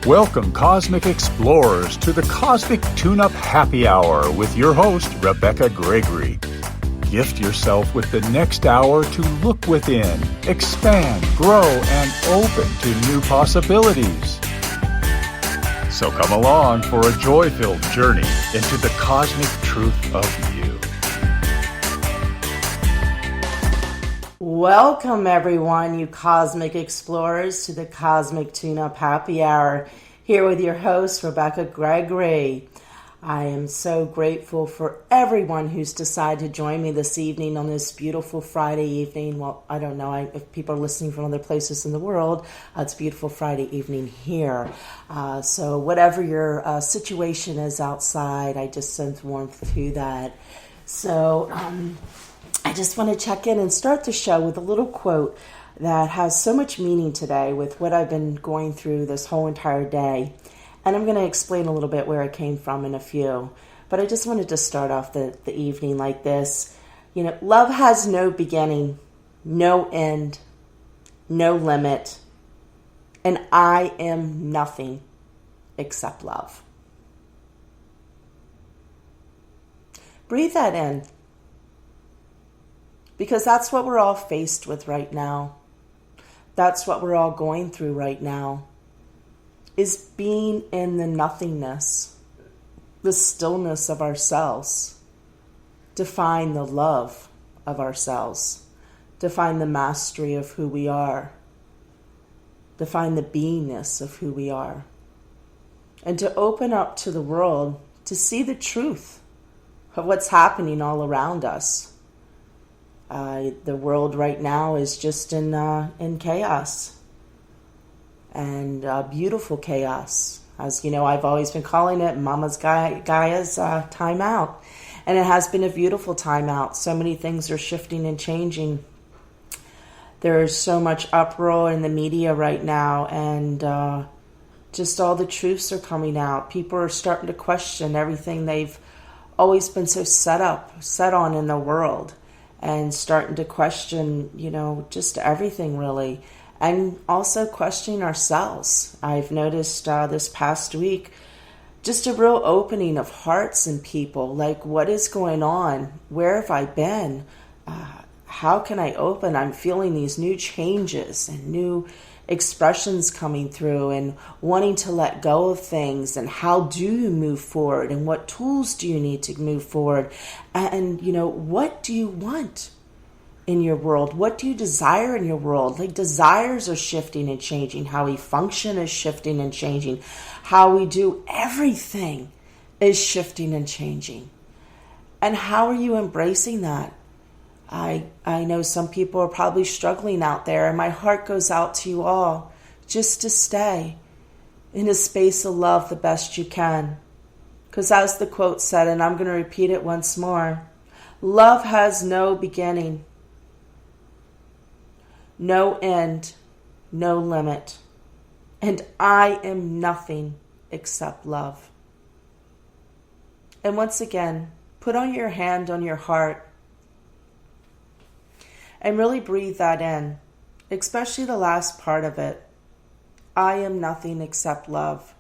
Welcome, Cosmic Explorers, to the Cosmic Tune-Up Happy Hour with your host, Rebecka Gregory. Gift yourself with the next hour to look within, expand, grow, and open to new possibilities. So come along for a joy-filled journey into the cosmic truth of you. Welcome, everyone, you Cosmic Explorers, to the Cosmic Tune-Up Happy Hour, here with your host, Rebecka Gregory. I am so grateful for everyone who's decided to join me this evening on this beautiful Friday evening. Well, I don't know if people are listening from other places in the world. It's beautiful Friday evening here. So whatever your situation is outside, I just send warmth to that. So I just want to check in and start the show with a little quote that has so much meaning today with what I've been going through this whole entire day. And I'm going to explain a little bit where it came from in a few. But I just wanted to start off the evening like this. You know, love has no beginning, no end, no limit. And I am nothing except love. Breathe that in. Because that's what we're all faced with right now. That's what we're all going through right now. Is being in the nothingness, the stillness of ourselves, to find the love of ourselves, to find the mastery of who we are, to find the beingness of who we are, and to open up to the world to see the truth of what's happening all around us. The world right now is just in chaos. And beautiful chaos. As you know, I've always been calling it Mama's Gaia's time out. And it has been a beautiful time out. So many things are shifting and changing. There's so much uproar in the media right now. And just all the truths are coming out. People are starting to question everything they've always been so set on in the world. And starting to question, you know, just everything really. And also questioning ourselves. I've noticed this past week just a real opening of hearts in people. Like, what is going on? Where have I been? How can I open? I'm feeling these new changes and new expressions coming through and wanting to let go of things. And how do you move forward? And what tools do you need to move forward? And, you know, what do you want in your world? What do you desire in your world? Like, desires are shifting and changing. How we function is shifting and changing. How we do everything is shifting and changing. And how are you embracing that? I know some people are probably struggling out there, and my heart goes out to you all just to stay in a space of love the best you can. Because as the quote said, and I'm going to repeat it once more, love has no beginning, no end, no limit. And I am nothing except love. And once again, put on your hand on your heart and really breathe that in, especially the last part of it. I am nothing except love.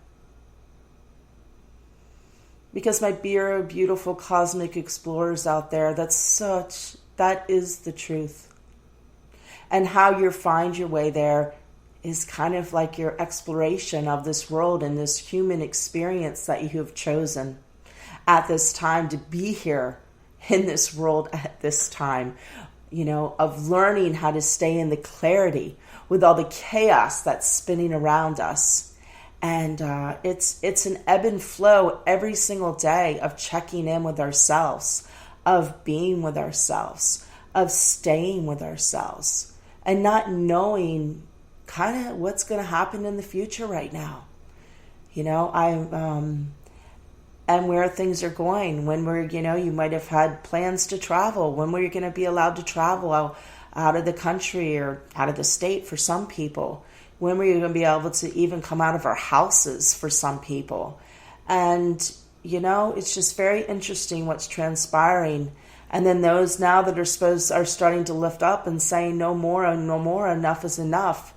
Because my beautiful cosmic explorers out there, that is the truth. And how you find your way there is kind of like your exploration of this world and this human experience that you have chosen at this time to be here in this world at this time, you know, of learning how to stay in the clarity with all the chaos that's spinning around us. And it's an ebb and flow every single day of checking in with ourselves, of being with ourselves, of staying with ourselves, and not knowing kind of what's going to happen in the future right now. You know, and where things are going, when we're, you know, you might have had plans to travel, when we're going to be allowed to travel out of the country or out of the state for some people, when we're going to be able to even come out of our houses for some people. And, you know, it's just very interesting what's transpiring. And then those now that are starting to lift up and saying no more, enough is enough.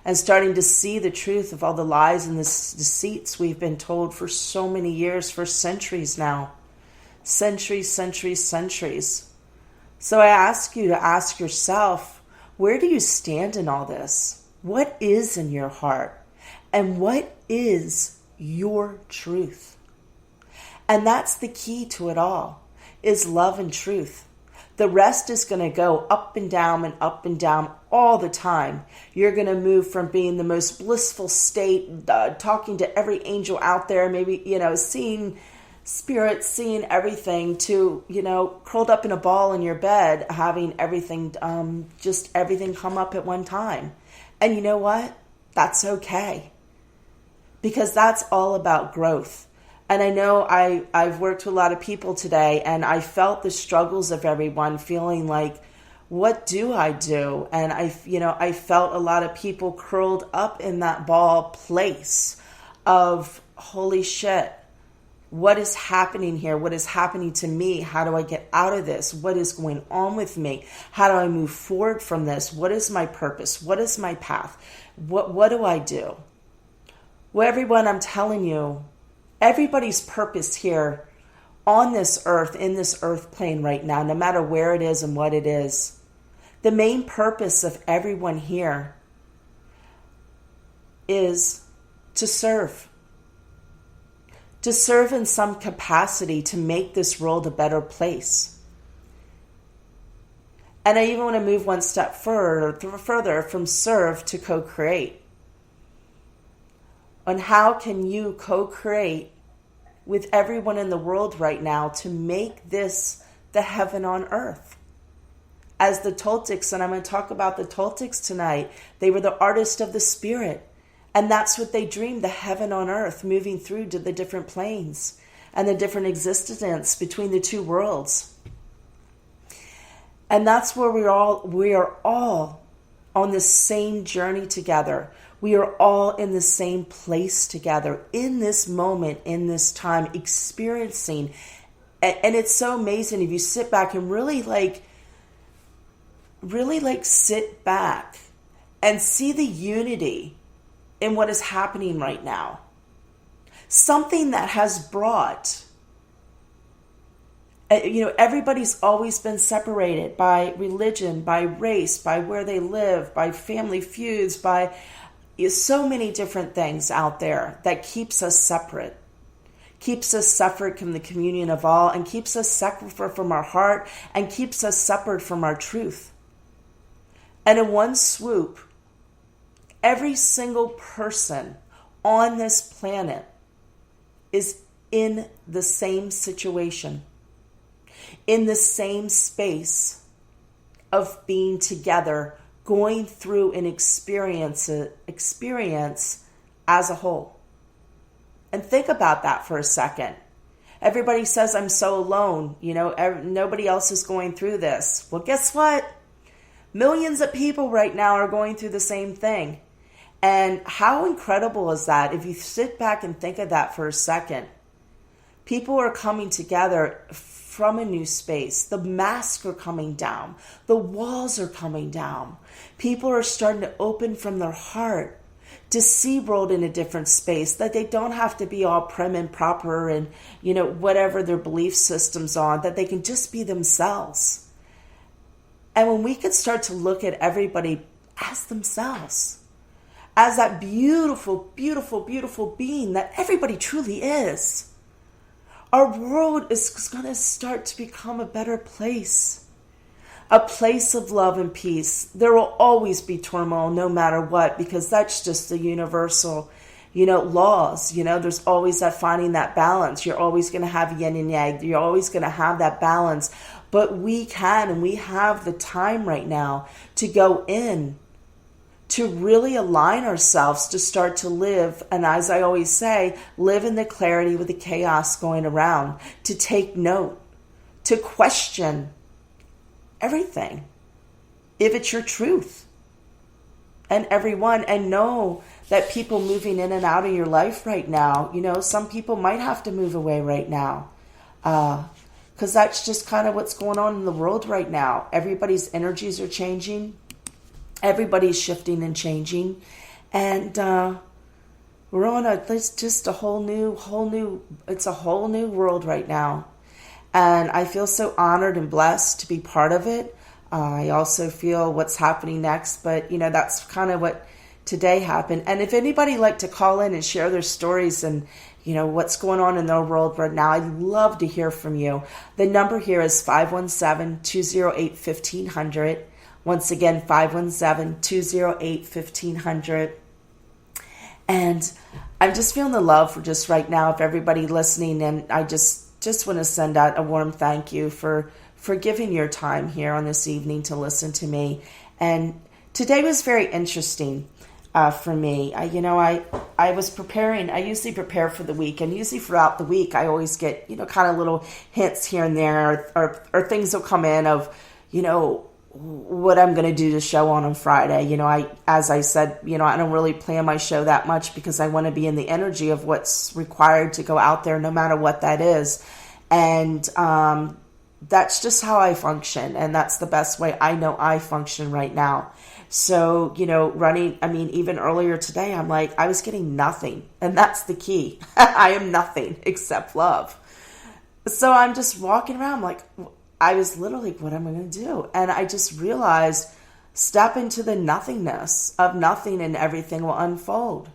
and starting to see the truth of all the lies and the deceits we've been told for so many years, for centuries now. Centuries, centuries, centuries. So I ask you to ask yourself, where do you stand in all this? What is in your heart? And what is your truth? And that's the key to it all, is love and truth. The rest is going to go up and down all the time. You're going to move from being the most blissful state, talking to every angel out there, maybe, seeing spirits, seeing everything, to, curled up in a ball in your bed, having everything, just everything come up at one time. And you know what? That's okay. Because that's all about growth. And I know I've worked with a lot of people today, and I felt the struggles of everyone, feeling like, what do I do? And I felt a lot of people curled up in that ball place of, holy shit, what is happening here? What is happening to me? How do I get out of this? What is going on with me? How do I move forward from this? What is my purpose? What is my path? What do I do? Well, everyone, I'm telling you, everybody's purpose here on this earth, in this earth plane right now, no matter where it is and what it is, the main purpose of everyone here is to serve. To serve in some capacity, to make this world a better place. And I even want to move one step further from serve to co-create. On how can you co-create with everyone in the world right now to make this the heaven on earth? As the Toltecs, and I'm going to talk about the Toltecs tonight, they were the artists of the spirit. And that's what they dreamed, the heaven on earth, moving through to the different planes and the different existence between the two worlds. And that's where we are all on the same journey together. We are all in the same place together, in this moment, in this time, experiencing. And it's so amazing if you sit back and really sit back and see the unity in what is happening right now. Something that has brought, everybody's always been separated by religion, by race, by where they live, by family feuds, by so many different things out there that keeps us separate. Keeps us separate from the communion of all, and keeps us separate from our heart, and keeps us separate from our truth. And in one swoop, every single person on this planet is in the same situation, in the same space of being together, going through an experience as a whole. And think about that for a second. Everybody says, I'm so alone. Nobody else is going through this. Well, guess what? Millions of people right now are going through the same thing. And how incredible is that? If you sit back and think of that for a second, people are coming together from a new space. The masks are coming down. The walls are coming down. People are starting to open from their heart to see world in a different space, that they don't have to be all prim and proper and, whatever their belief systems are, that they can just be themselves. And when we could start to look at everybody as themselves, as that beautiful, beautiful, beautiful being that everybody truly is, our world is going to start to become a better place. A place of love and peace. There will always be turmoil no matter what, because that's just the universal, laws. There's always that finding that balance. You're always going to have yin and yang. You're always going to have that balance. But we can, and we have the time right now to go in, to really align ourselves, to start to live, and as I always say, live in the clarity with the chaos going around, to take note, to question everything, if it's your truth, and everyone, and know that people moving in and out of your life right now, some people might have to move away right now, because that's just kind of what's going on in the world right now. Everybody's energies are changing. Everybody's shifting and changing. And we're on it's just a whole new, it's a whole new world right now. And I feel so honored and blessed to be part of it. I also feel what's happening next, but that's kind of what today happened. And if anybody like to call in and share their stories and what's going on in their world right now, I'd love to hear from you. The number here is 517-208-1500. Once again, 517-208-1500. And I'm just feeling the love for just right now of everybody listening. And I just want to send out a warm thank you for giving your time here on this evening to listen to me. And today was very interesting for me. I was preparing. I usually prepare for the week, and usually throughout the week, I always get kind of little hints here and there, or things will come in of what I'm going to do to show on Friday. As I said, I don't really plan my show that much because I want to be in the energy of what's required to go out there, no matter what that is. And that's just how I function. And that's the best way I know I function right now. So, running, even earlier today, I'm like, I was getting nothing. And that's the key. I am nothing except love. So I'm just walking around like, I was literally, what am I going to do? And I just realized, step into the nothingness of nothing and everything will unfold.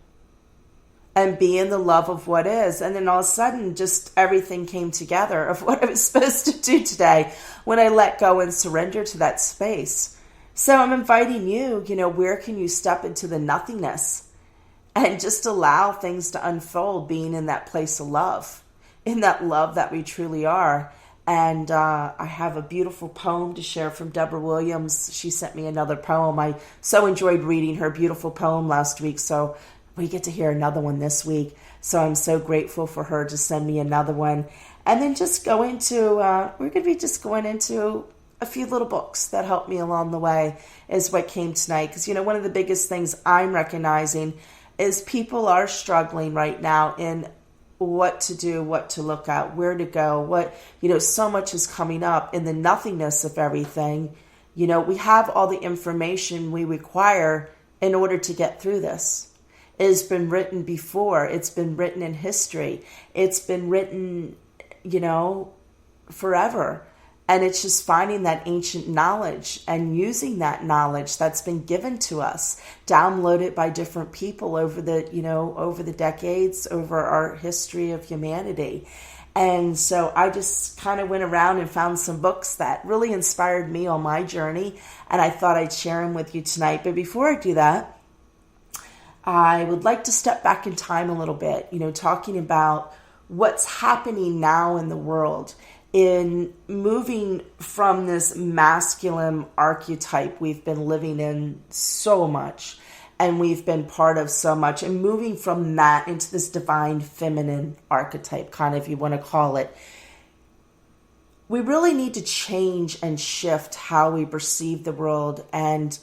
And be in the love of what is. And then all of a sudden, just everything came together of what I was supposed to do today when I let go and surrender to that space. So I'm inviting you, where can you step into the nothingness and just allow things to unfold, being in that place of love, in that love that we truly are. And I have a beautiful poem to share from Deborah Williams. She sent me another poem. I so enjoyed reading her beautiful poem last week, so we get to hear another one this week. So I'm so grateful for her to send me another one. And then just go into, we're going to be just going into a few little books that helped me along the way is what came tonight. Because, one of the biggest things I'm recognizing is people are struggling right now in what to do, what to look at, where to go, what, so much is coming up in the nothingness of everything. We have all the information we require in order to get through this. It has been written before. It's been written in history. It's been written, forever. And it's just finding that ancient knowledge and using that knowledge that's been given to us, downloaded by different people over the decades, over our history of humanity. And so I just kind of went around and found some books that really inspired me on my journey. And I thought I'd share them with you tonight. But before I do that, I would like to step back in time a little bit, talking about what's happening now in the world. In moving from this masculine archetype we've been living in so much, and we've been part of so much, and moving from that into this divine feminine archetype, kind of, if you want to call it, we really need to change and shift how we perceive the world. And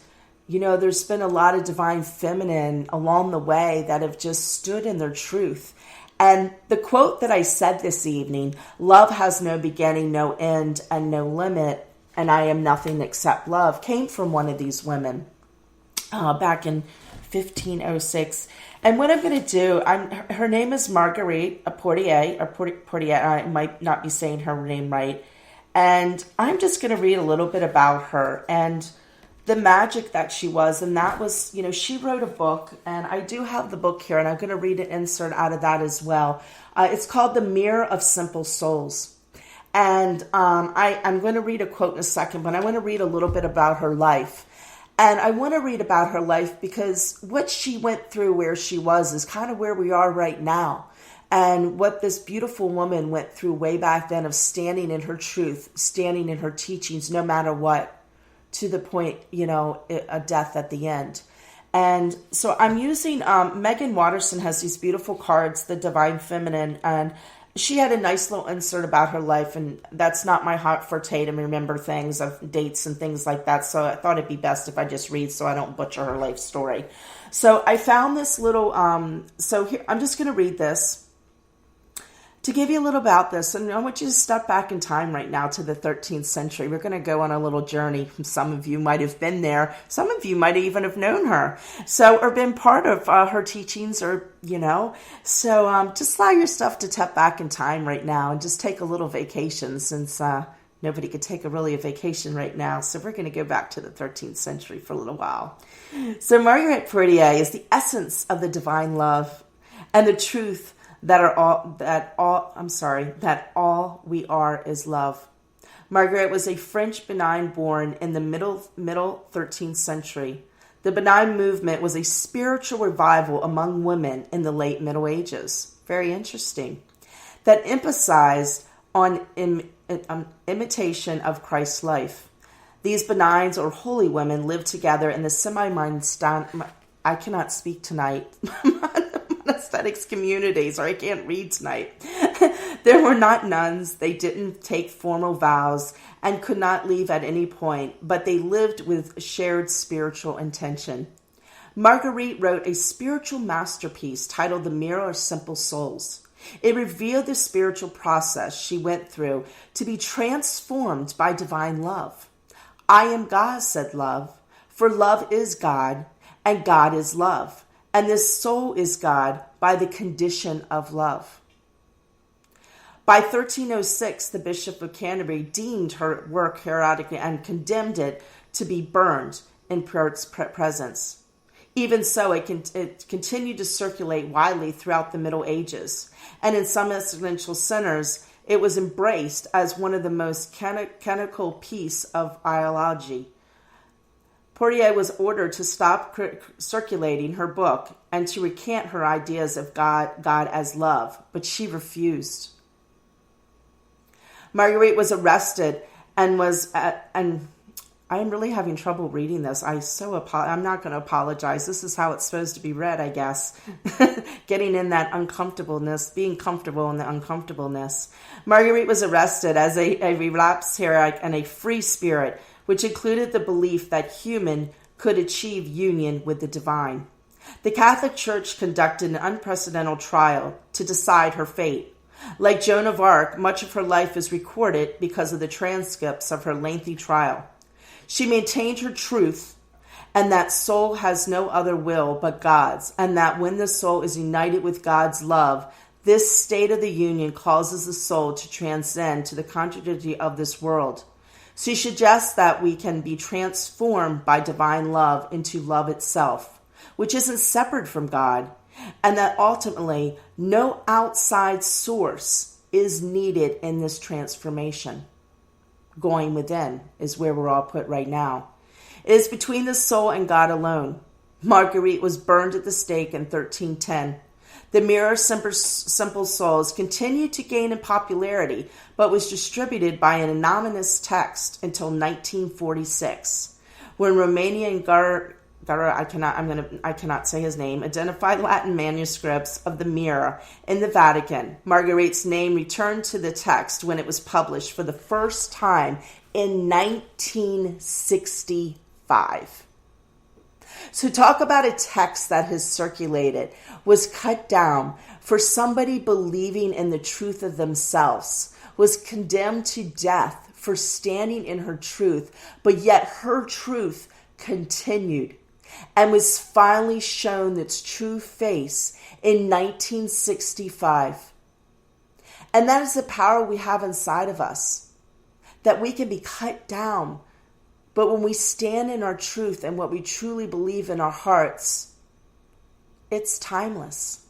there's been a lot of divine feminine along the way that have just stood in their truth. And the quote that I said this evening, love has no beginning, no end, and no limit, and I am nothing except love, came from one of these women back in 1506. And what I'm going to do, her name is Marguerite, Porete, I might not be saying her name right. And I'm just going to read a little bit about her and the magic that she was. And that was, she wrote a book, and I do have the book here, and I'm going to read an insert out of that as well. It's called The Mirror of Simple Souls. And I'm going to read a quote in a second, but I want to read a little bit about her life. And I want to read about her life because what she went through, where she was, is kind of where we are right now. And what this beautiful woman went through way back then of standing in her truth, standing in her teachings, no matter what, to the point, a death at the end. And so I'm using, Megan Watterson has these beautiful cards, the Divine Feminine, and she had a nice little insert about her life, and that's not my hot forte to remember things of dates and things like that, so I thought it'd be best if I just read so I don't butcher her life story. So I found this little, so here, I'm just going to read this. To give you a little about this, and I want you to step back in time right now to the 13th century. We're going to go on a little journey. Some of you might have been there. Some of you might even have known her. Or been part of her teachings or, So just allow yourself to step back in time right now and just take a little vacation since nobody could take a vacation right now. So we're going to go back to the 13th century for a little while. So Marguerite PORETE is the essence of the divine love and the truth that all we are is love. Marguerite was a French benign born in the middle 13th century. The benign movement was a spiritual revival among women in the late Middle Ages. Very interesting. That emphasized on imitation of Christ's life. These benigns or holy women lived together in the I cannot speak tonight. Aesthetics communities, or I can't read tonight. There were not nuns. They didn't take formal vows and could not leave at any point, but they lived with shared spiritual intention. Marguerite wrote a spiritual masterpiece titled The Mirror of Simple Souls. It revealed the spiritual process she went through to be transformed by divine love. I am God, said love, for love is God, and God is love. And this soul is God by the condition of love. By 1306, the Bishop of Canterbury deemed her work heretic and condemned it to be burned in Porete's presence. Even so, it continued to circulate widely throughout the Middle Ages. And in some residential centers, it was embraced as one of the most canonical pieces of ideology. PORETE was ordered to stop circulating her book and to recant her ideas of God as love, but she refused. Marguerite was arrested and and I'm really having trouble reading this. I'm not going to apologize. This is how it's supposed to be read, I guess. Getting in that uncomfortableness, being comfortable in the uncomfortableness. Marguerite was arrested as a relapsed heretic and a free spirit, which included the belief that human could achieve union with the divine. The Catholic Church conducted an unprecedented trial to decide her fate. Like Joan of Arc, much of her life is recorded because of the transcripts of her lengthy trial. She maintained her truth, and that soul has no other will but God's, and that when the soul is united with God's love, this state of the union causes the soul to transcend to the contradictory of this world. She suggests that we can be transformed by divine love into love itself, which isn't separate from God, and that ultimately no outside source is needed in this transformation. Going within is where we're all put right now. It is between the soul and God alone. Marguerite was burned at the stake in 1310. The Mirror of Simple Souls continued to gain in popularity, but was distributed by an anonymous text until 1946, when Romanian I cannot say his name, identified Latin manuscripts of the Mirror in the Vatican. Marguerite's name returned to the text when it was published for the first time in 1965. So talk about a text that has circulated, was cut down for somebody believing in the truth of themselves, was condemned to death for standing in her truth, but yet her truth continued and was finally shown its true face in 1965. And that is the power we have inside of us, that we can be cut down. But when we stand in our truth and what we truly believe in our hearts, it's timeless.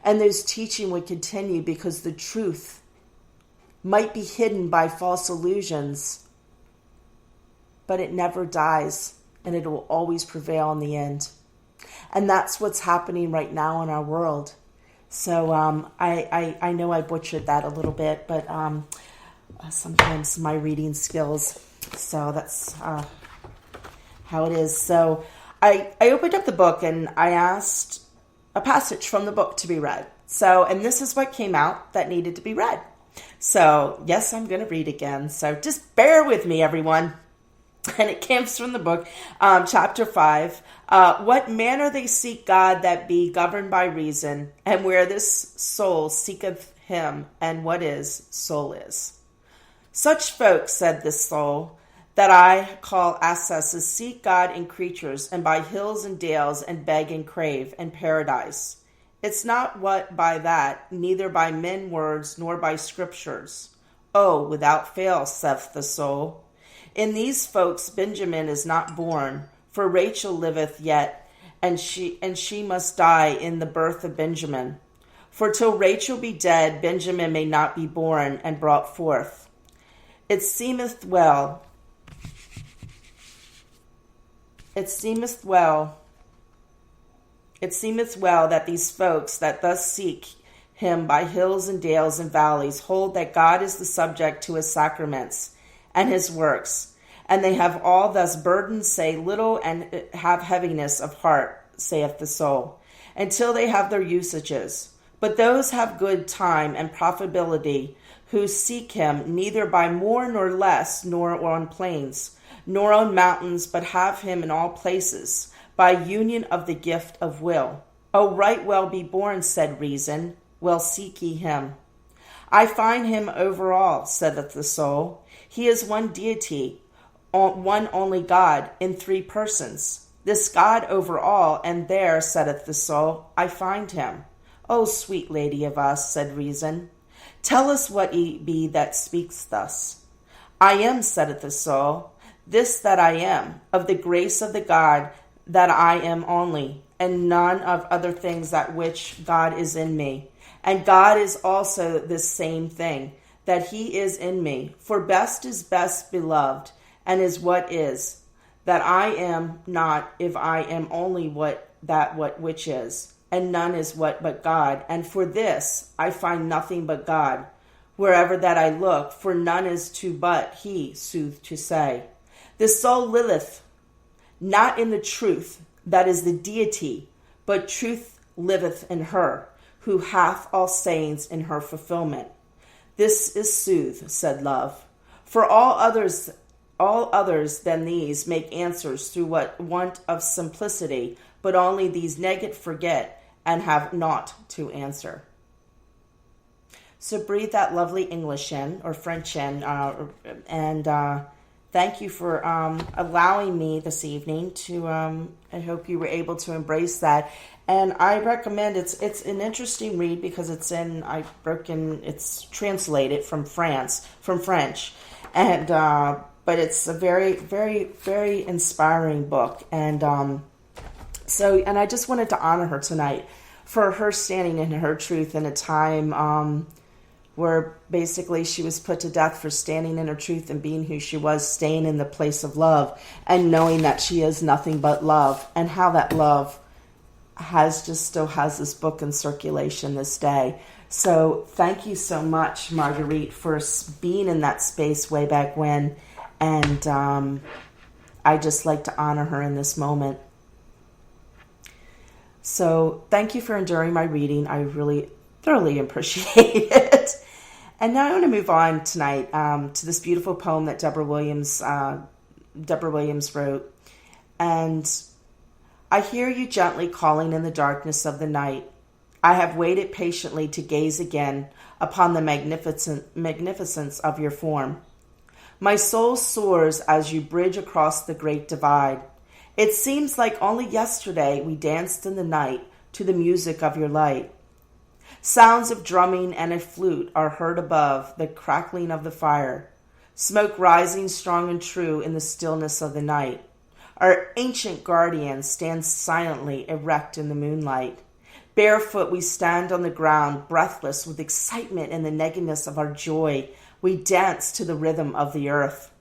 And those teaching would continue because the truth might be hidden by false illusions, but it never dies and it will always prevail in the end. And that's what's happening right now in our world. So I know I butchered that a little bit, but sometimes my reading skills. So that's how it is. So I opened up the book and I asked a passage from the book to be read. So, and this is what came out that needed to be read. So, yes, I'm going to read again. So just bear with me, everyone. And it comes from the book, chapter 5. What manner they seek God that be governed by reason, and where this soul seeketh him, and what is, soul is. Such folks, said the soul, that I call ascesses, seek God in creatures, and by hills and dales, and beg and crave, and paradise. It's not what by that, neither by men words, nor by scriptures. Oh, without fail, saith the soul. In these folks Benjamin is not born, for Rachel liveth yet, and she must die in the birth of Benjamin. For till Rachel be dead, Benjamin may not be born and brought forth. It seemeth well that these folks that thus seek him by hills and dales and valleys hold that God is the subject to his sacraments and his works, and they have all thus burdened, say little, and have heaviness of heart, saith the soul, until they have their usages. But those have good time and profitability who seek him neither by more nor less, nor on plains, nor on mountains, but have him in all places, by union of the gift of will. O right well be born, said reason, well seek ye him. I find him over all, saith the soul. He is one deity, one only God, in three persons. This God over all, and there, saith the soul, I find him. O sweet lady of us, said reason, tell us what ye be that speaks thus. I am, saith the soul, this that I am, of the grace of the God that I am only, and none of other things that which God is in me. And God is also this same thing, that he is in me. For best is best beloved, and is what is, that I am not if I am only what which is, and none is what but God. And for this I find nothing but God, wherever that I look, for none is to but he, sooth to say. The soul liveth not in the truth, that is the deity, but truth liveth in her, who hath all sayings in her fulfillment. This is sooth, said love. For all others than these make answers through what want of simplicity, but only these negate forget, and have naught to answer. So breathe that lovely English in, or French in, and thank you for allowing me this evening to, I hope you were able to embrace that. And I recommend, it's an interesting read because it's translated from French. And, but it's a very, very, very inspiring book. And, and I just wanted to honor her tonight for her standing in her truth in a time, where basically she was put to death for standing in her truth and being who she was, staying in the place of love and knowing that she is nothing but love, and how that love still has this book in circulation this day. So thank you so much, Marguerite, for being in that space way back when. And I just like to honor her in this moment. So thank you for enduring my reading. I really thoroughly appreciate it. And now I want to move on tonight to this beautiful poem that Deborah Williams wrote. And I hear you gently calling in the darkness of the night. I have waited patiently to gaze again upon the magnificence of your form. My soul soars as you bridge across the great divide. It seems like only yesterday we danced in the night to the music of your light. Sounds of drumming and a flute are heard above the crackling of the fire, smoke rising strong and true in the stillness of the night. Our ancient guardian stands silently erect in the moonlight. Barefoot we stand on the ground, breathless with excitement and the nakedness of our joy. We dance to the rhythm of the earth.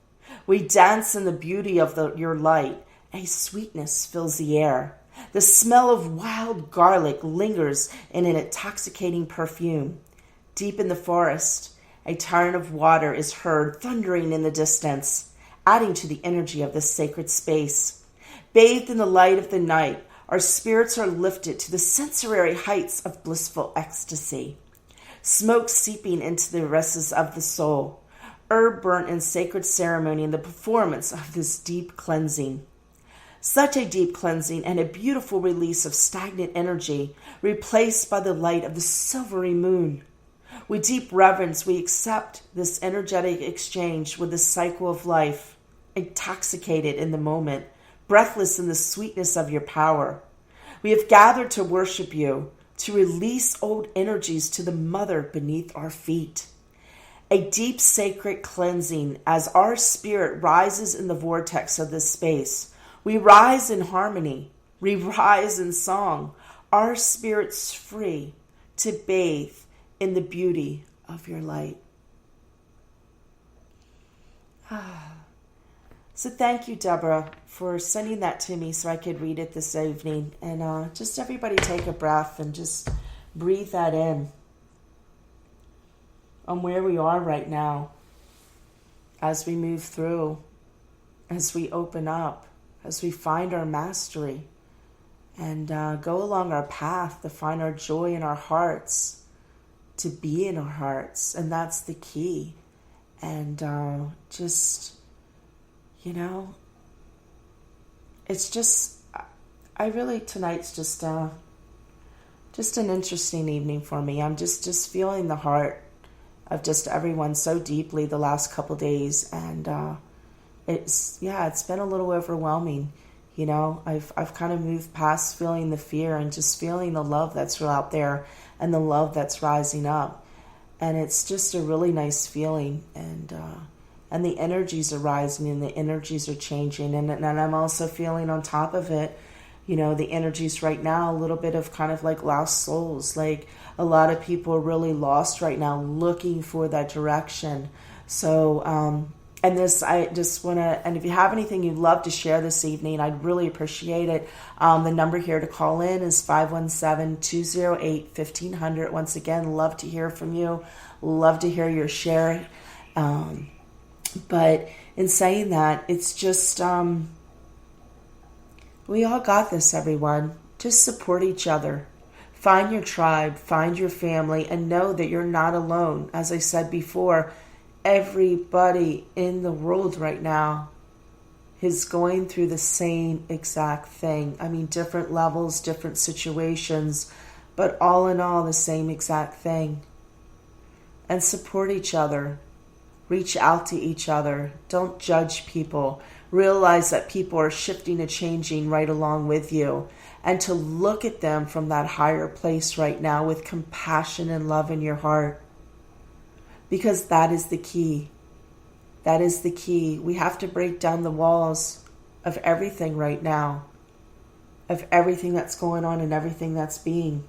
We dance in the beauty of your light. A sweetness fills the air. The smell of wild garlic lingers in an intoxicating perfume. Deep in the forest, a torrent of water is heard thundering in the distance, adding to the energy of this sacred space. Bathed in the light of the night, our spirits are lifted to the sensory heights of blissful ecstasy. Smoke seeping into the recesses of the soul, herb burnt in sacred ceremony in the performance of this deep cleansing. Such a deep cleansing and a beautiful release of stagnant energy, replaced by the light of the silvery moon. With deep reverence, we accept this energetic exchange with the cycle of life, intoxicated in the moment, breathless in the sweetness of your power. We have gathered to worship you, to release old energies to the mother beneath our feet. A deep sacred cleansing as our spirit rises in the vortex of this space. We rise in harmony. We rise in song. Our spirits free to bathe in the beauty of your light. So thank you, Deborah, for sending that to me so I could read it this evening. And just everybody take a breath and just breathe that in on where we are right now as we move through, as we open up, as we find our mastery and go along our path to find our joy in our hearts, to be in our hearts. And that's the key. And just, you know, it's just, tonight's just an interesting evening for me. I'm just feeling the heart of just everyone so deeply the last couple days. And it's been a little overwhelming. You know, I've kind of moved past feeling the fear and just feeling the love that's out there and the love that's rising up. And it's just a really nice feeling. And the energies are rising and the energies are changing. And I'm also feeling on top of it, you know, the energies right now, a little bit of kind of like lost souls. Like a lot of people are really lost right now looking for that direction. So, I just want to, and if you have anything you'd love to share this evening, I'd really appreciate it. The number here to call in is 517-208-1500. Once again, love to hear from you. Love to hear your share. But in saying that, it's just, we all got this, everyone. Just support each other. Find your tribe, find your family, and know that you're not alone. As I said before, everybody in the world right now is going through the same exact thing. I mean, different levels, different situations, but all in all, the same exact thing. And support each other. Reach out to each other. Don't judge people. Realize that people are shifting and changing right along with you. And to look at them from that higher place right now with compassion and love in your heart. Because that is the key. That is the key. We have to break down the walls of everything right now. Of everything that's going on and everything that's being.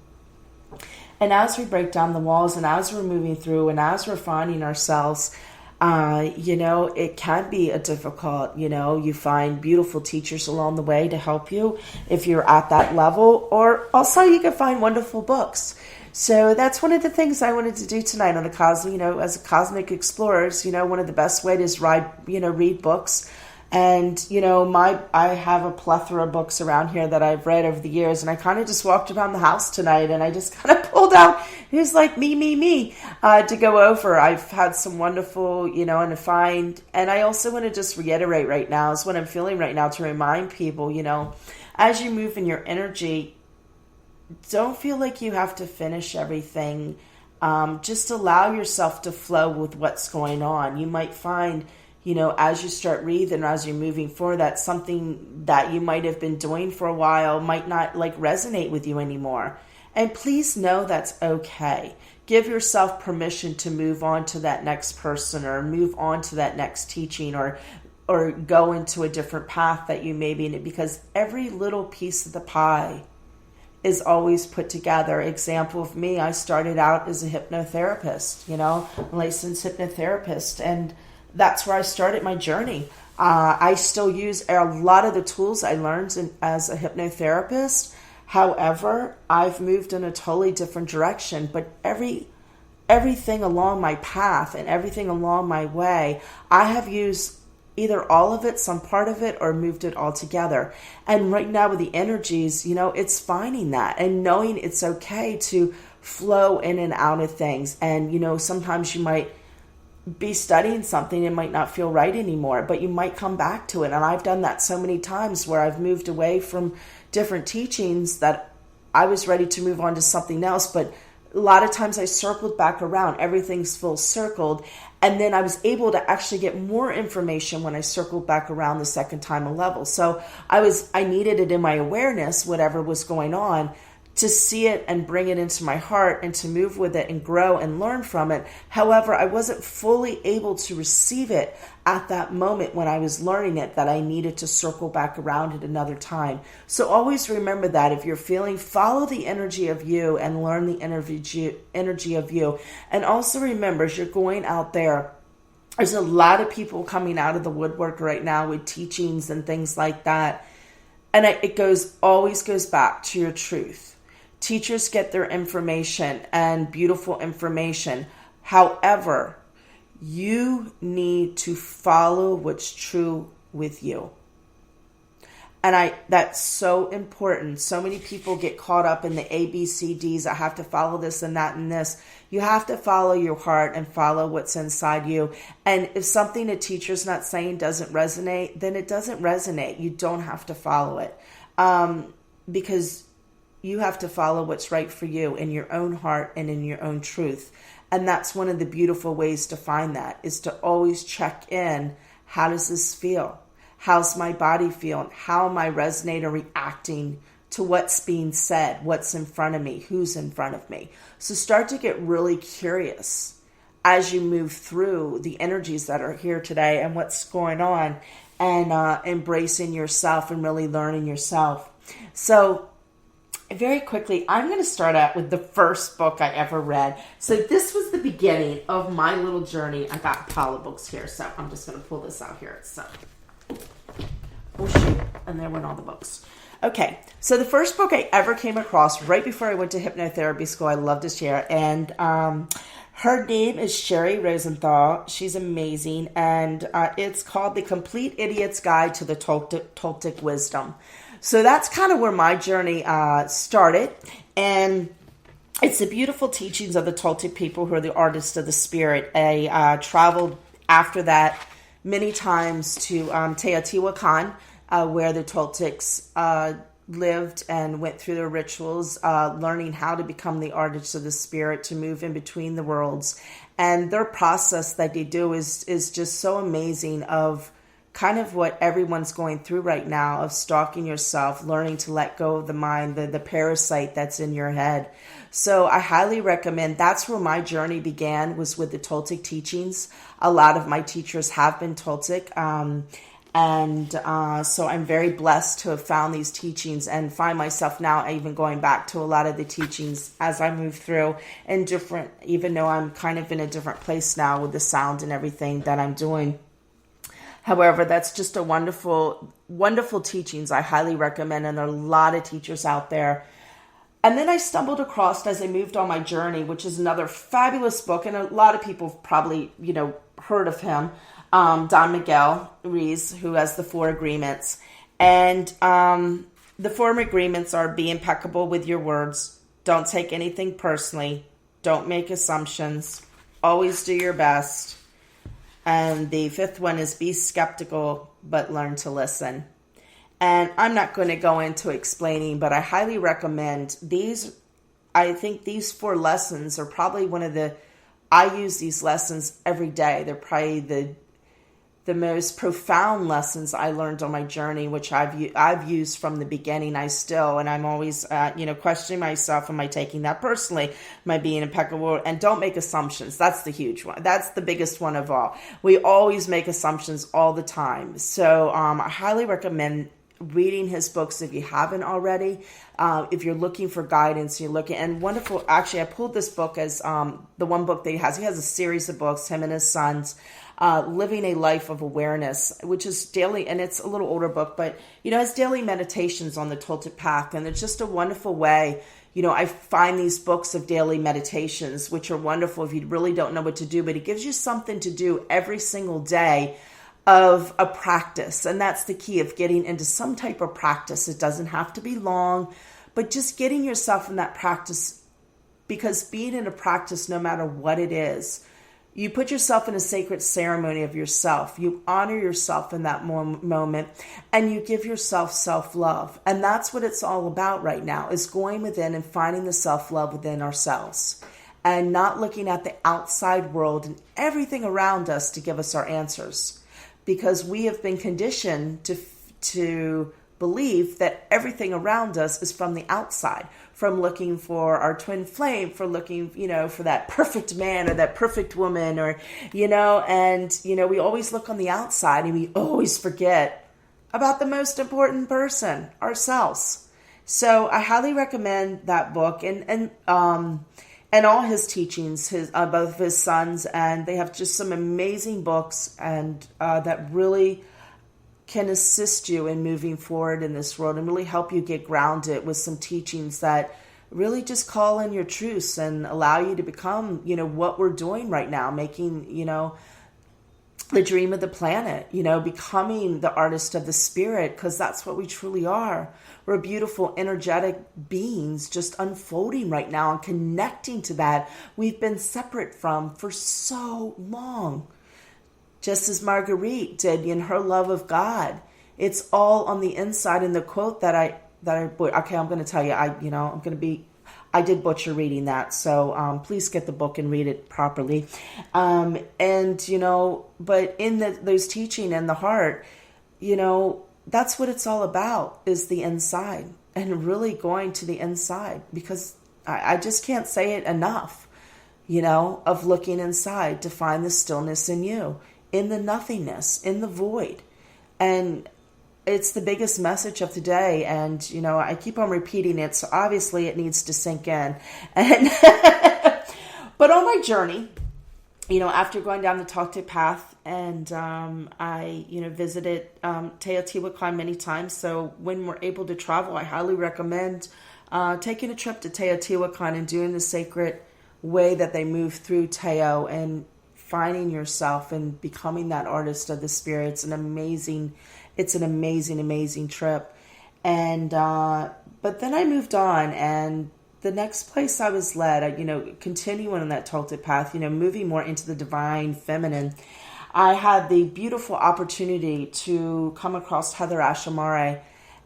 And as we break down the walls and as we're moving through and as we're finding ourselves, you know, it can be a difficult, you know, you find beautiful teachers along the way to help you if you're at that level, or also you can find wonderful books. So that's one of the things I wanted to do tonight on the Cosmic, you know, as a Cosmic Explorers, you know, one of the best ways is read books. And, you know, I have a plethora of books around here that I've read over the years, and I kind of just walked around the house tonight and I just kind of pulled out, who's like me, to go over. I've had some wonderful, you know, and I also want to just reiterate right now is what I'm feeling right now to remind people, you know, as you move in your energy, don't feel like you have to finish everything. Just allow yourself to flow with what's going on. You might find, you know, as you start breathing, as you're moving forward, that something that you might have been doing for a while might not like resonate with you anymore. And please know that's okay. Give yourself permission to move on to that next person or move on to that next teaching or go into a different path that you may be in, because every little piece of the pie is always put together. Example of me, I started out as a hypnotherapist, you know, licensed hypnotherapist, and that's where I started my journey. I still use a lot of the tools I learned as a hypnotherapist. However, I've moved in a totally different direction, but everything along my path and everything along my way, I have used either all of it, some part of it, or moved it all together. And right now with the energies, you know, it's finding that and knowing it's okay to flow in and out of things. And, you know, sometimes you might be studying something and might not feel right anymore, but you might come back to it. And I've done that so many times where I've moved away from different teachings that I was ready to move on to something else, but a lot of times I circled back around. Everything's full circled. And then I was able to actually get more information when I circled back around the second time a level. So I needed it in my awareness, whatever was going on, to see it and bring it into my heart and to move with it and grow and learn from it. However, I wasn't fully able to receive it at that moment when I was learning it, that I needed to circle back around at another time. So always remember that if you're feeling, follow the energy of you and learn the energy of you. And also remember, as you're going out there, there's a lot of people coming out of the woodwork right now with teachings and things like that. And it always goes back to your truth. Teachers get their information and beautiful information. However, you need to follow what's true with you. And that's so important. So many people get caught up in the ABCDs. I have to follow this and that and this. You have to follow your heart and follow what's inside you. And if something a teacher's not saying doesn't resonate, then it doesn't resonate. You don't have to follow it. Because you have to follow what's right for you in your own heart and in your own truth. And that's one of the beautiful ways to find that, is to always check in. How does this feel? How's my body feeling? How am I resonating or reacting to what's being said? What's in front of me? Who's in front of me? So start to get really curious as you move through the energies that are here today and what's going on, and embracing yourself and really learning yourself. So very quickly, I'm going to start out with the first book I ever read. So this was the beginning of my little journey. I got a pile of books here, so I'm just going to pull this out here. So, oh shoot, and there went all the books. Okay, so the first book I ever came across right before I went to hypnotherapy school, I love to share, and her name is SHERI Rosenthal. She's amazing, and it's called The Complete Idiot's Guide to the Toltec Wisdom. So that's kind of where my journey started, and it's the beautiful teachings of the Toltec people, who are the artists of the spirit. I traveled after that many times to Teotihuacan, where the Toltecs lived and went through their rituals, learning how to become the artists of the spirit, to move in between the worlds. And their process that they do is just so amazing, of kind of what everyone's going through right now, of stalking yourself, learning to let go of the mind, the parasite that's in your head. So I highly recommend. That's where my journey began, was with the Toltec teachings. A lot of my teachers have been Toltec. So I'm very blessed to have found these teachings, and find myself now even going back to a lot of the teachings as I move through, and different, even though I'm kind of in a different place now with the sound and everything that I'm doing. However, that's just a wonderful, wonderful teachings. I highly recommend, and there are a lot of teachers out there. And then I stumbled across, as I moved on my journey, which is another fabulous book, and a lot of people have probably, heard of him, Don Miguel Ruiz, who has the 4 agreements. And the 4 agreements are: be impeccable with your words, don't take anything personally, don't make assumptions, always do your best. And the 5th one is: be skeptical, but learn to listen. And I'm not going to go into explaining, but I highly recommend these. I think these 4 lessons are probably I use these lessons every day. They're probably the most profound lessons I learned on my journey, which I've used from the beginning. And I'm always, questioning myself. Am I taking that personally? Am I being impeccable? And don't make assumptions. That's the huge one. That's the biggest one of all. We always make assumptions all the time. So I highly recommend reading his books if you haven't already. If you're looking for guidance, and wonderful. Actually, I pulled this book as the one book that he has. He has a series of books, him and his sons. Living a Life of Awareness, which is daily, and it's a little older book, but, it's daily meditations on the Toltec path. And it's just a wonderful way. I find these books of daily meditations, which are wonderful if you really don't know what to do, but it gives you something to do every single day of a practice. And that's the key of getting into some type of practice. It doesn't have to be long, but just getting yourself in that practice, because being in a practice, no matter what it is, You put yourself in a sacred ceremony of yourself. You honor yourself in that moment, and you give yourself self-love. And that's what it's all about right now, is going within and finding the self-love within ourselves, and not looking at the outside world and everything around us to give us our answers, because we have been conditioned to believe that everything around us is from the outside, from looking for our twin flame, for looking, for that perfect man or that perfect woman, or, and, we always look on the outside and we always forget about the most important person, ourselves. So I highly recommend that book and all his teachings, both of his sons, and they have just some amazing books and that really can assist you in moving forward in this world and really help you get grounded with some teachings that really just call in your truths and allow you to become, what we're doing right now, making, the dream of the planet, becoming the artist of the spirit, because that's what we truly are. We're beautiful, energetic beings just unfolding right now and connecting to that we've been separate from for so long. Just as Marguerite did in her love of God. It's all on the inside. And the quote that I I'm going to tell you, I did butcher reading that. So please get the book and read it properly. But in those teaching and the heart, that's what it's all about, is the inside, and really going to the inside, because I just can't say it enough, of looking inside to find the stillness in you, in the nothingness, in the void. And it's the biggest message of today. And, I keep on repeating it. So obviously it needs to sink in. And but on my journey, after going down the TOLTEC path, and I, visited Teotihuacan many times. So when we're able to travel, I highly recommend taking a trip to Teotihuacan and doing the sacred way that they move through Teo, and finding yourself and becoming that artist of the spirit. It's an amazing trip. And but then I moved on, and the next place I was led, continuing on that Toltec path, moving more into the divine feminine, I had the beautiful opportunity to come across HEATHERASH AMARA,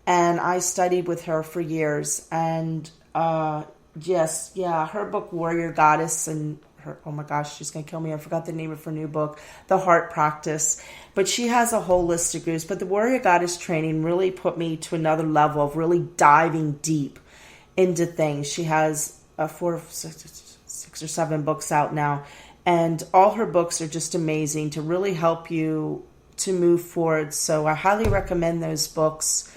and I studied with her for years. And her book Warrior Goddess, and her, oh my gosh, she's going to kill me, I forgot the name of her new book, The Heart Practice. But she has a holistic roots. But the Warrior Goddess training really put me to another level of really diving deep into things. She has 6 or 7 books out now, and all her books are just amazing to really help you to move forward. So I highly recommend those books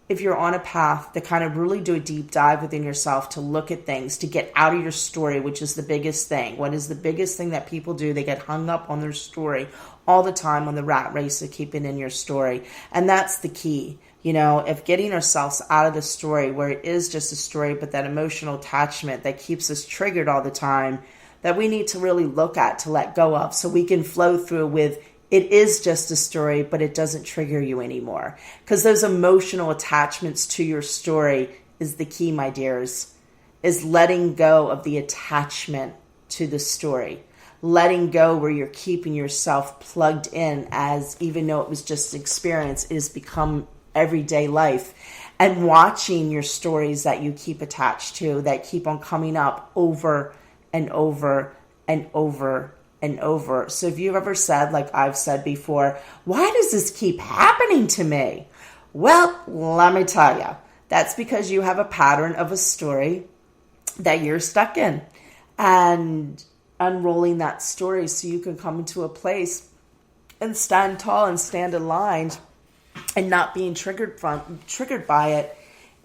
if you're on a path to kind of really do a deep dive within yourself, to look at things, to get out of your story, which is the biggest thing. What is the biggest thing that people do? They get hung up on their story all the time, on the rat race of keeping in your story. And that's the key. If getting ourselves out of the story, where it is just a story, but that emotional attachment that keeps us triggered all the time, that we need to really look at, to let go of, so we can flow through with, it is just a story, but it doesn't trigger you anymore. Because those emotional attachments to your story is the key, my dears, is letting go of the attachment to the story. Letting go where you're keeping yourself plugged in, as even though it was just an experience, it has become everyday life. And watching your stories that you keep attached to, that keep on coming up over and over and over and over. So if you've ever said, like I've said before, why does this keep happening to me? Well, let me tell you, that's because you have a pattern of a story that you're stuck in, and unrolling that story so you can come into a place and stand tall and stand aligned and not being triggered by it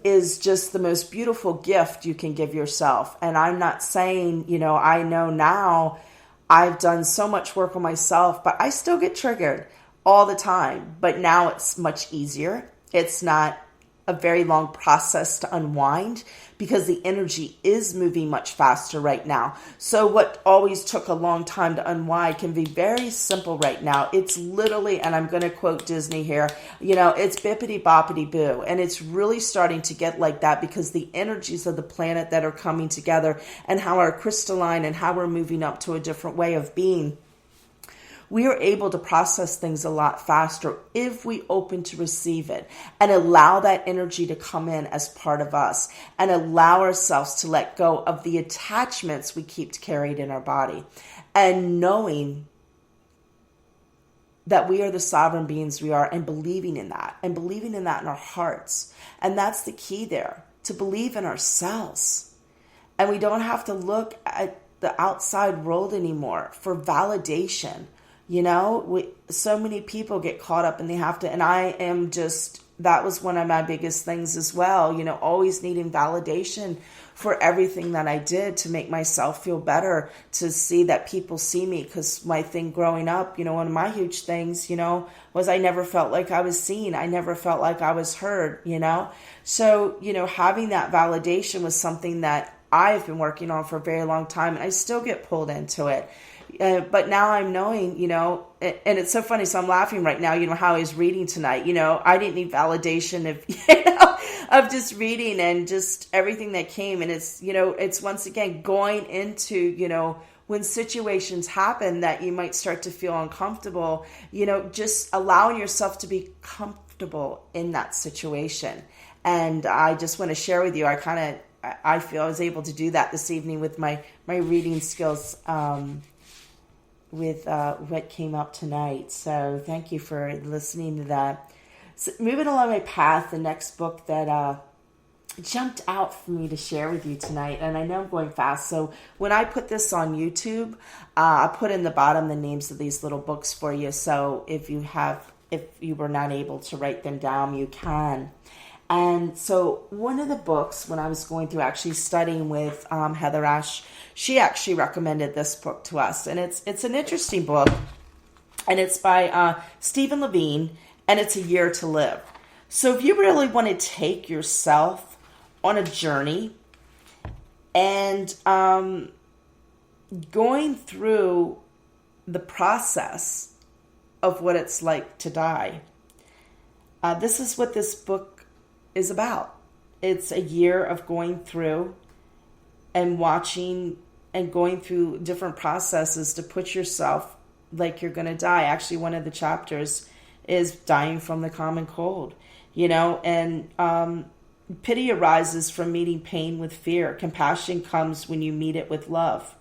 is just the most beautiful gift you can give yourself. And I'm not saying, I know now I've done so much work on myself, but I still get triggered all the time. But now it's much easier. It's not a very long process to unwind, because the energy is moving much faster right now. So what always took a long time to unwind can be very simple right now. It's literally, and I'm going to quote Disney here, it's bippity boppity boo. And it's really starting to get like that because the energies of the planet that are coming together and how our crystalline and how we're moving up to a different way of being, we are able to process things a lot faster if we open to receive it and allow that energy to come in as part of us and allow ourselves to let go of the attachments we keep carried in our body, and knowing that we are the sovereign beings we are, and believing in that in our hearts. And that's the key there, to believe in ourselves. And we don't have to look at the outside world anymore for validation. So many people get caught up and they have to, and that was one of my biggest things as well, always needing validation for everything that I did to make myself feel better, to see that people see me. Because my thing growing up, one of my huge things, was I never felt like I was seen. I never felt like I was heard, So, having that validation was something that I've been working on for a very long time, and I still get pulled into it. But now I'm knowing, and it's so funny. So I'm laughing right now, how I was reading tonight. I didn't need validation of just reading and just everything that came. And it's once again going into, when situations happen that you might start to feel uncomfortable, just allowing yourself to be comfortable in that situation. And I just want to share with you, I feel I was able to do that this evening with my reading skills, with what came up tonight. So thank you for listening to that. So moving along my path, the next book that jumped out for me to share with you tonight, and I know I'm going fast, so when I put this on YouTube, I put in the bottom the names of these little books for you, so if you were not able to write them down, you can. And so one of the books, when I was going through actually studying with HEATHERASH, she actually recommended this book to us. And it's an interesting book. And it's by Stephen Levine, and it's A Year to Live. So if you really want to take yourself on a journey and going through the process of what it's like to die, this is what this book is about. It's a year of going through and watching and going through different processes to put yourself like you're going to die. Actually, one of the chapters is dying from the common cold, and pity arises from meeting pain with fear. Compassion comes when you meet it with love.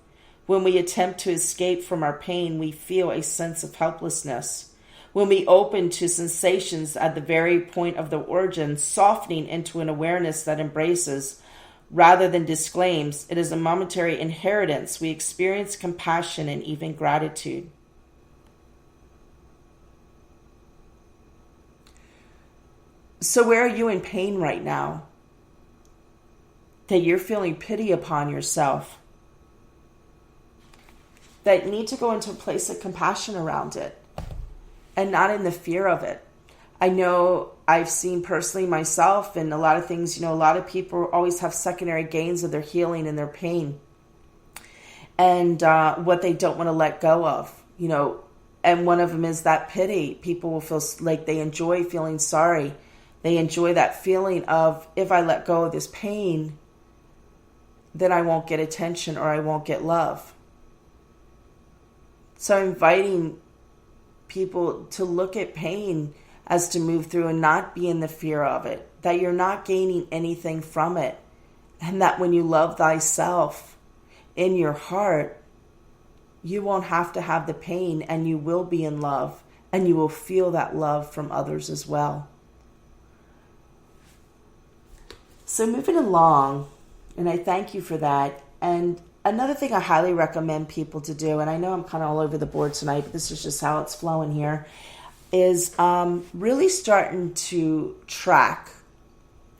When we attempt to escape from our pain, we feel a sense of helplessness. When we open to sensations at the very point of the origin, softening into an awareness that embraces rather than disclaims, it is a momentary inheritance. We experience compassion and even gratitude. So where are you in pain right now? That you're feeling pity upon yourself. That you need to go into a place of compassion around it. And not in the fear of it. I know I've seen personally myself and a lot of things, a lot of people always have secondary gains of their healing and their pain. And what they don't want to let go of, and one of them is that pity. People will feel like they enjoy feeling sorry. They enjoy that feeling of, if I let go of this pain, then I won't get attention or I won't get love. So inviting people to look at pain as to move through and not be in the fear of it, that you're not gaining anything from it, and that when you love thyself in your heart, you won't have to have the pain, and you will be in love, and you will feel that love from others as well. So moving along, and I thank you for that. And another thing I highly recommend people to do, and I know I'm kind of all over the board tonight, but this is just how it's flowing here, is really starting to track,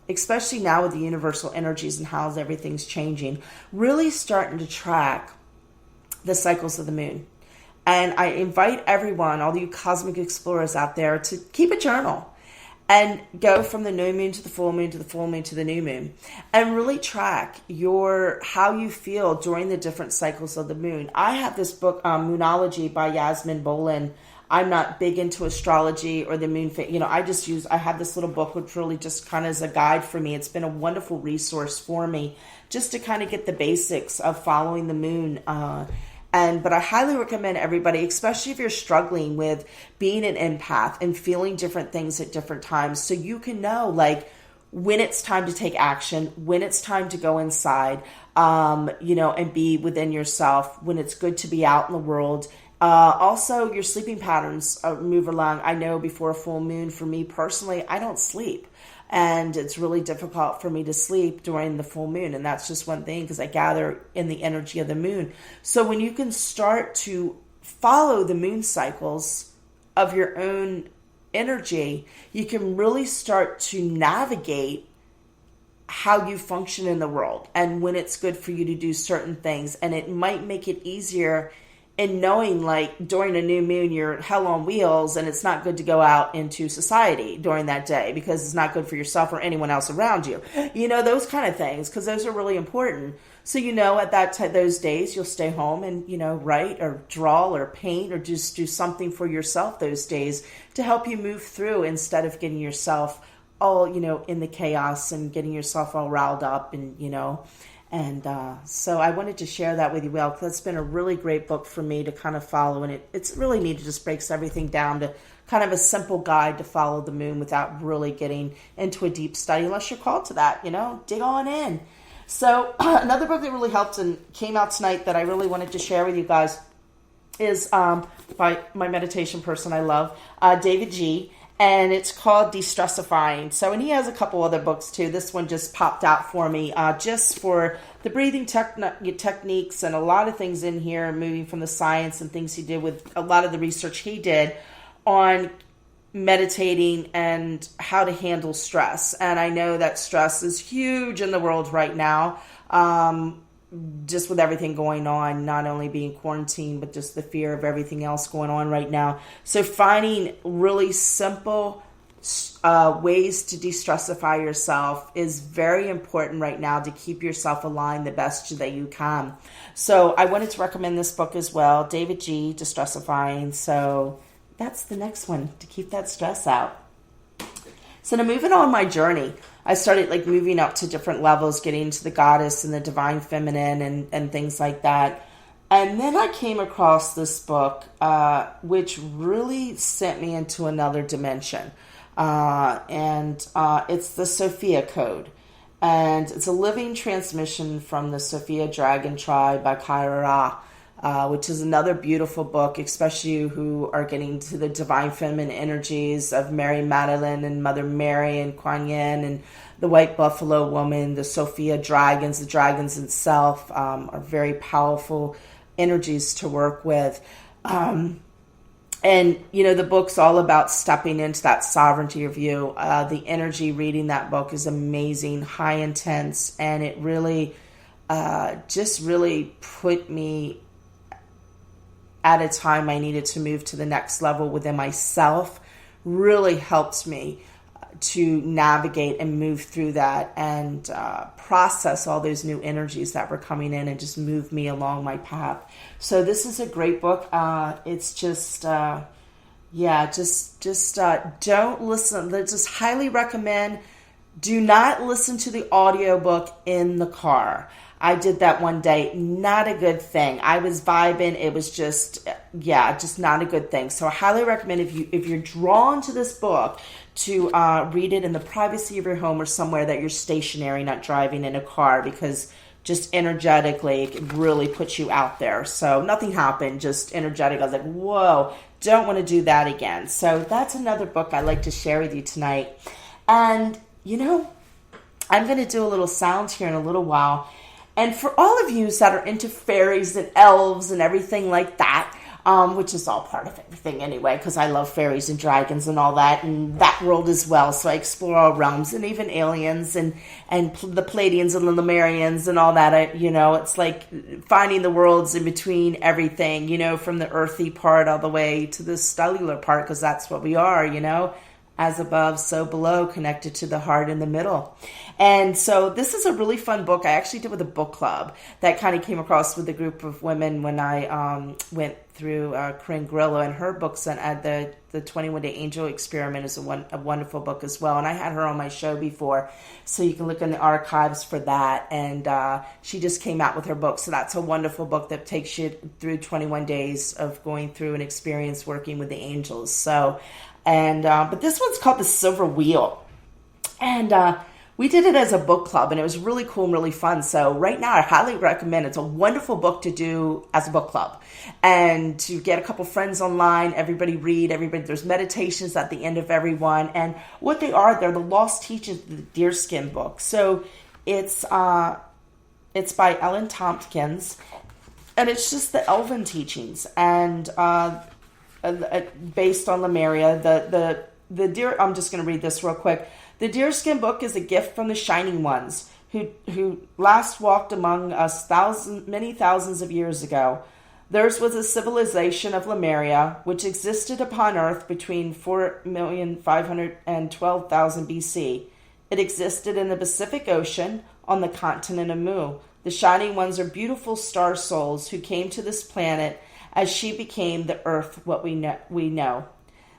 especially now with the universal energies and how everything's changing, really starting to track the cycles of the moon. And I invite everyone, all you cosmic explorers out there, to keep a journal and go from the new moon to the full moon to the full moon to the new moon, and really track how you feel during the different cycles of the moon. I have this book, Moonology by Yasmin Bolin. I'm not big into astrology or the moon. I have this little book which really just kind of is a guide for me. It's been a wonderful resource for me just to kind of get the basics of following the moon. But I highly recommend everybody, especially if you're struggling with being an empath and feeling different things at different times, so you can know like when it's time to take action, when it's time to go inside, and be within yourself, when it's good to be out in the world. Also, your sleeping patterns move along. I know before a full moon, for me personally, I don't sleep. And it's really difficult for me to sleep during the full moon. And that's just one thing, because I gather in the energy of the moon. So when you can start to follow the moon cycles of your own energy, you can really start to navigate how you function in the world and when it's good for you to do certain things. And it might make it easier in knowing, like, during a new moon, you're hell on wheels and it's not good to go out into society during that day because it's not good for yourself or anyone else around you. Those kind of things, because those are really important. So, at those days, you'll stay home and, write or draw or paint or just do something for yourself those days to help you move through, instead of getting yourself all, in the chaos and getting yourself all riled up and, And so I wanted to share that with you, because it's been a really great book for me to kind of follow. And it's really neat. It just breaks everything down to kind of a simple guide to follow the moon without really getting into a deep study, unless you're called to that, dig on in. So another book that really helped and came out tonight that I really wanted to share with you guys is by my meditation person I love, David G., and it's called De-Stressifying. And he has a couple other books too. This one just popped out for me, just for the breathing techniques and a lot of things in here, moving from the science and things he did with a lot of the research he did on meditating and how to handle stress. And I know that stress is huge in the world right now, just with everything going on, not only being quarantined, but just the fear of everything else going on right now. So finding really simple ways to de-stressify yourself is very important right now to keep yourself aligned the best that you can. So I wanted to recommend this book as well, David G., De-Stressifying. So that's the next one, to keep that stress out. So now moving on my journey, I started moving up to different levels, getting into the goddess and the divine feminine and things like that. And then I came across this book, which really sent me into another dimension. It's the Sophia Code. And it's a living transmission from the Sophia Dragon Tribe by KAIA, which is another beautiful book, especially you who are getting to the divine feminine energies of Mary Magdalene and Mother Mary and Kuan Yin and the White Buffalo Woman, the Sophia Dragons. The dragons itself are very powerful energies to work with. The book's all about stepping into that sovereignty of you. The energy reading that book is amazing, high intense, and it really just really put me at a time I needed to move to the next level within myself. Really helped me to navigate and move through that and process all those new energies that were coming in and just move me along my path. So this is a great book. It's just, don't listen. Just highly recommend. Do not listen to the audiobook in the car. I did that one day. Not a good thing. I was vibing. It was just not a good thing. So I highly recommend if you're drawn to this book to read it in the privacy of your home or somewhere that you're stationary, not driving in a car, because just energetically it really puts you out there. So nothing happened, just energetic. I was like, whoa, don't want to do that again. So that's another book I'd like to share with you tonight. And, I'm going to do a little sound here in a little while. And for all of you that are into fairies and elves and everything like that, which is all part of everything anyway, because I love fairies and dragons and all that, and that world as well. So I explore all realms and even aliens and the Pleiadians and the Lemurians and all that. It's like finding the worlds in between everything, from the earthy part all the way to the cellular part, because that's what we are, as above, so below, connected to the heart in the middle. And so this is a really fun book. I actually did with a book club that kind of came across with a group of women when I went through Corinne Grillo and her books, and the 21 Day Angel Experiment is a wonderful book as well. And I had her on my show before, so you can look in the archives for that. And she just came out with her book. So that's a wonderful book that takes you through 21 days of going through an experience working with the angels. So, but this one's called The Silver Wheel. And we did it as a book club, and it was really cool and really fun. So right now, I highly recommend it. It's a wonderful book to do as a book club, and to get a couple friends online, everybody read, there's meditations at the end of every one. And what they are, they're the lost teachings of the Deerskin book. So it's by Ellen Tompkins, and it's just the elven teachings, and based on Lemuria. The deer, I'm just going to read this real quick. The Deerskin Book is a gift from the Shining Ones, who last walked among us many thousands of years ago. Theirs was a civilization of Lemuria, which existed upon Earth between 4,512,000 BC. It existed in the Pacific Ocean on the continent of Mu. The Shining Ones are beautiful star souls who came to this planet as she became the Earth what we know.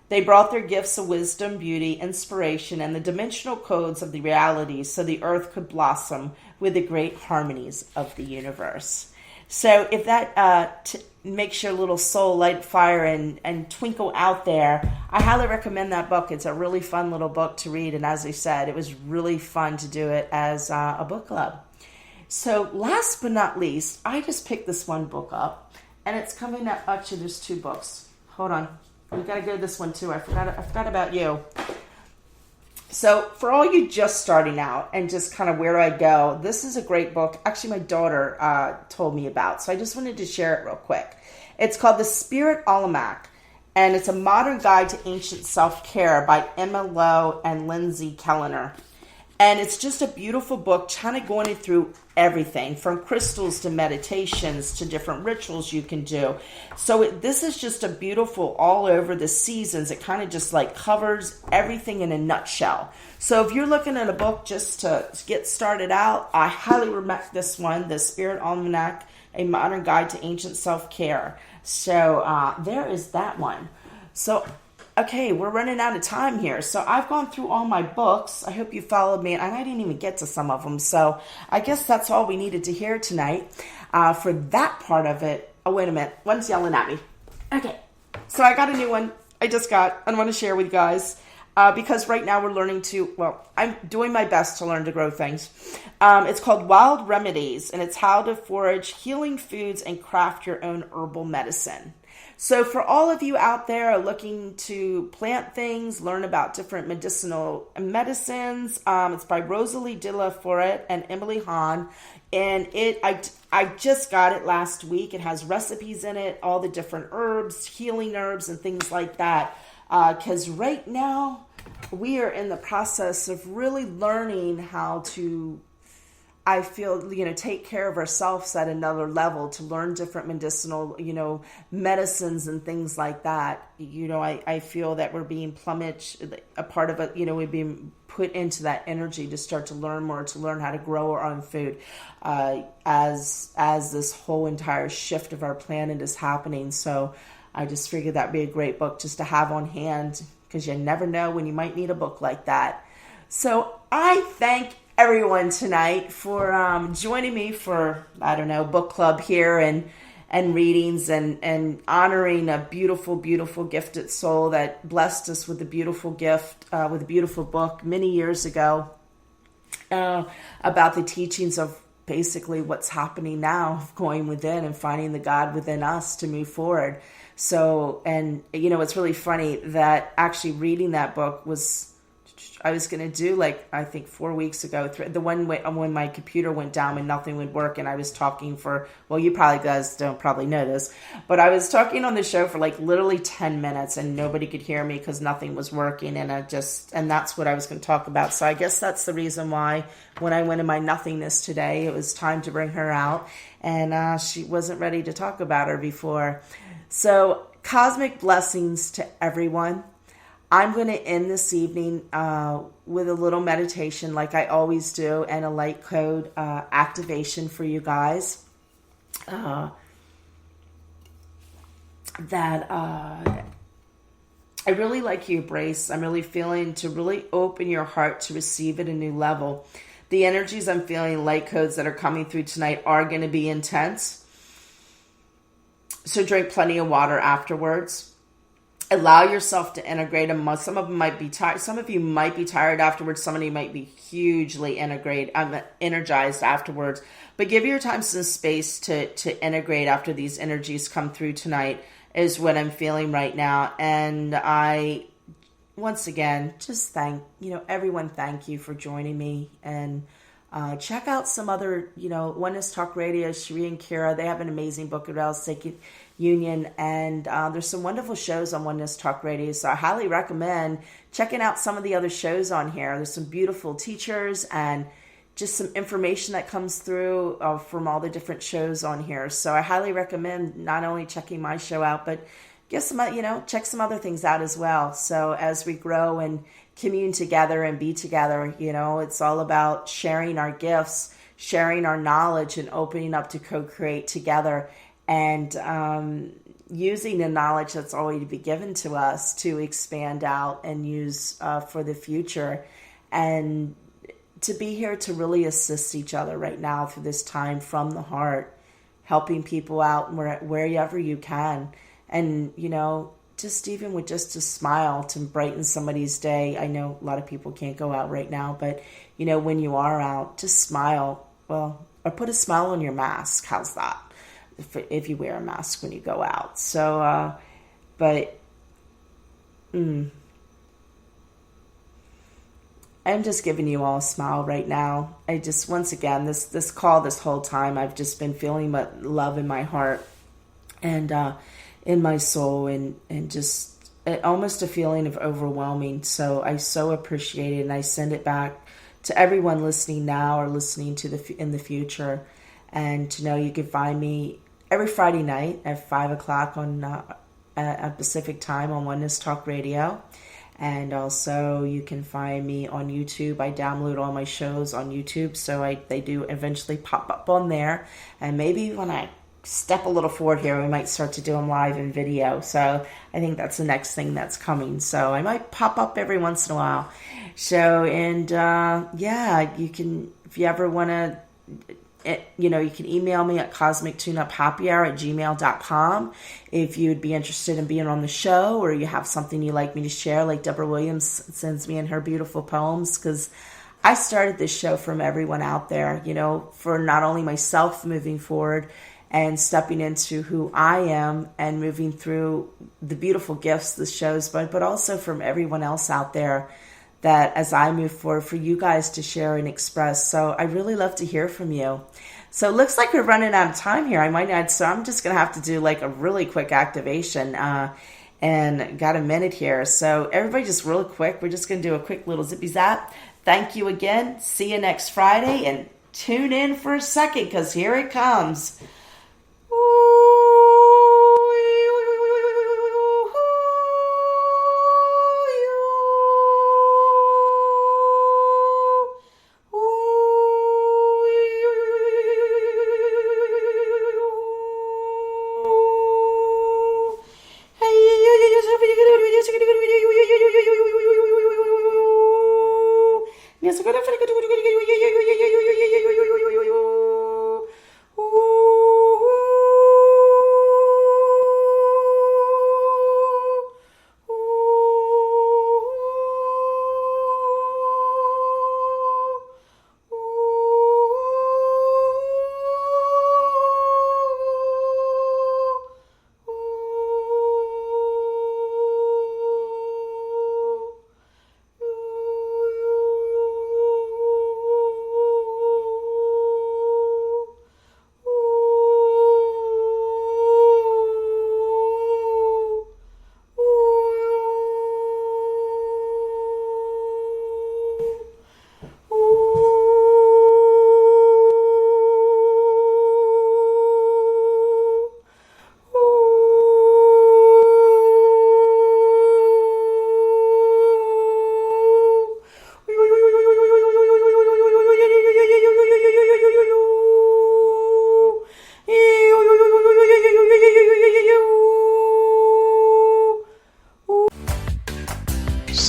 They brought their gifts of wisdom, beauty, inspiration, and the dimensional codes of the realities so the earth could blossom with the great harmonies of the universe. So if that makes your little soul light fire and twinkle out there, I highly recommend that book. It's a really fun little book to read. And as I said, it was really fun to do it as a book club. So last but not least, I just picked this one book up, and it's coming up. Actually, there's two books. Hold on. We got to go to this one too. I forgot about you. So for all you just starting out and just kind of where do I go, this is a great book. Actually, my daughter told me about, so I just wanted to share it real quick. It's called The Spirit Almanac, and it's a modern guide to ancient self-care by Emma Lowe and Lindsay Kellner. And it's just a beautiful book, kind of going through everything from crystals to meditations to different rituals you can do. So this is just a beautiful all over the seasons. It kind of just like covers everything in a nutshell. So if you're looking at a book just to get started out, I highly recommend this one, The Spirit Almanac, A Modern Guide to Ancient Self-Care. So there is that one. So okay, we're running out of time here. So I've gone through all my books. I hope you followed me, and I didn't even get to some of them. So I guess that's all we needed to hear tonight for that part of it. Oh, wait a minute. One's yelling at me. Okay, so I got a new one I want to share with you guys because right now we're learning I'm doing my best to learn to grow things. It's called Wild Remedies, and it's how to forage healing foods and craft your own herbal medicine. So for all of you out there looking to plant things, learn about different medicinal medicines, it's by Rosalie de la Forêt and Emily Hahn. And I just got it last week. It has recipes in it, all the different herbs, healing herbs, and things like that. Because right now we are in the process of really learning how to, I feel, take care of ourselves at another level, to learn different medicinal, medicines and things like that. I feel that we're being plummeted, a part of it, we're being put into that energy to start to learn more, to learn how to grow our own food as this whole entire shift of our planet is happening. So I just figured that'd be a great book just to have on hand, because you never know when you might need a book like that. So I thank everyone tonight for joining me for, book club here and readings and honoring a beautiful, beautiful gifted soul that blessed us with a beautiful gift, with a beautiful book many years ago about the teachings of basically what's happening now, of going within and finding the God within us to move forward. So, and it's really funny that actually reading that book I was going to do, I think 4 weeks ago, the one when my computer went down and nothing would work, and I was talking you guys don't probably know this, but I was talking on the show for literally 10 minutes and nobody could hear me because nothing was working, and that's what I was going to talk about. So I guess that's the reason why when I went in my nothingness today, it was time to bring her out, and she wasn't ready to talk about her before. So cosmic blessings to everyone. I'm going to end this evening with a little meditation like I always do, and a light code activation for you guys. That I really like you embrace. I'm really feeling to really open your heart to receive at a new level. The energies I'm feeling, light codes that are coming through tonight, are going to be intense. So drink plenty of water afterwards. Allow yourself to integrate them. Some of them might be tired. Some of you might be tired afterwards. Some of you might be hugely energized afterwards. But give your time some space to integrate after these energies come through tonight, is what I'm feeling right now. And I, once again, just thank, everyone, thank you for joining me. And check out some other, Oneness Talk Radio, SHERI and KAIA. They have an amazing book about Sacred Union, and there's some wonderful shows on Oneness Talk Radio, so I highly recommend checking out some of the other shows on here. There's some beautiful teachers and just some information that comes through from all the different shows on here. So I highly recommend not only checking my show out, but get some, check some other things out as well. So as we grow and commune together and be together, it's all about sharing our gifts, sharing our knowledge, and opening up to co-create together, and using the knowledge that's already been given to us to expand out and use for the future, and to be here to really assist each other right now through this time from the heart, helping people out wherever you can. And, just even with just a smile to brighten somebody's day. I know a lot of people can't go out right now, but, when you are out, just smile. Well, or put a smile on your mask. How's that? If you wear a mask when you go out. So, I'm just giving you all a smile right now. I just, once again, this call, this whole time, I've just been feeling love in my heart and in my soul, and just almost a feeling of overwhelming. So I so appreciate it, and I send it back to everyone listening now or listening to in the future. And to know you can find me every Friday night at 5 o'clock on at Pacific time on Oneness Talk Radio. And also you can find me on YouTube. I download all my shows on YouTube, so they do eventually pop up on there. And maybe when I step a little forward here, we might start to do them live in video. So I think that's the next thing that's coming. So I might pop up every once in a while. So, and you can, if you ever want to, you can email me at cosmictuneuphappyhour@gmail.com if you'd be interested in being on the show, or you have something you'd like me to share, like Deborah Williams sends me in her beautiful poems, because I started this show from everyone out there, for not only myself moving forward and stepping into who I am and moving through the beautiful gifts this shows, but also from everyone else out there, that as I move forward, for you guys to share and express. So I really love to hear from you. So it looks like we're running out of time here. So I'm just going to have to do like a really quick activation and got a minute here. So everybody just real quick, we're just going to do a quick little zippy zap. Thank you again. See you next Friday, and tune in for a second, because here it comes.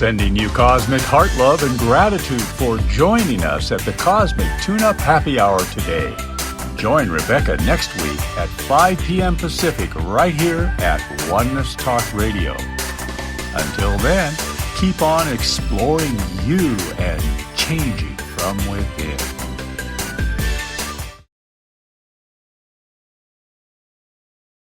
Sending you cosmic heart love and gratitude for joining us at the Cosmic Tune-Up Happy Hour today. Join Rebecca next week at 5 p.m. Pacific right here at Oneness Talk Radio. Until then, keep on exploring you and changing from within.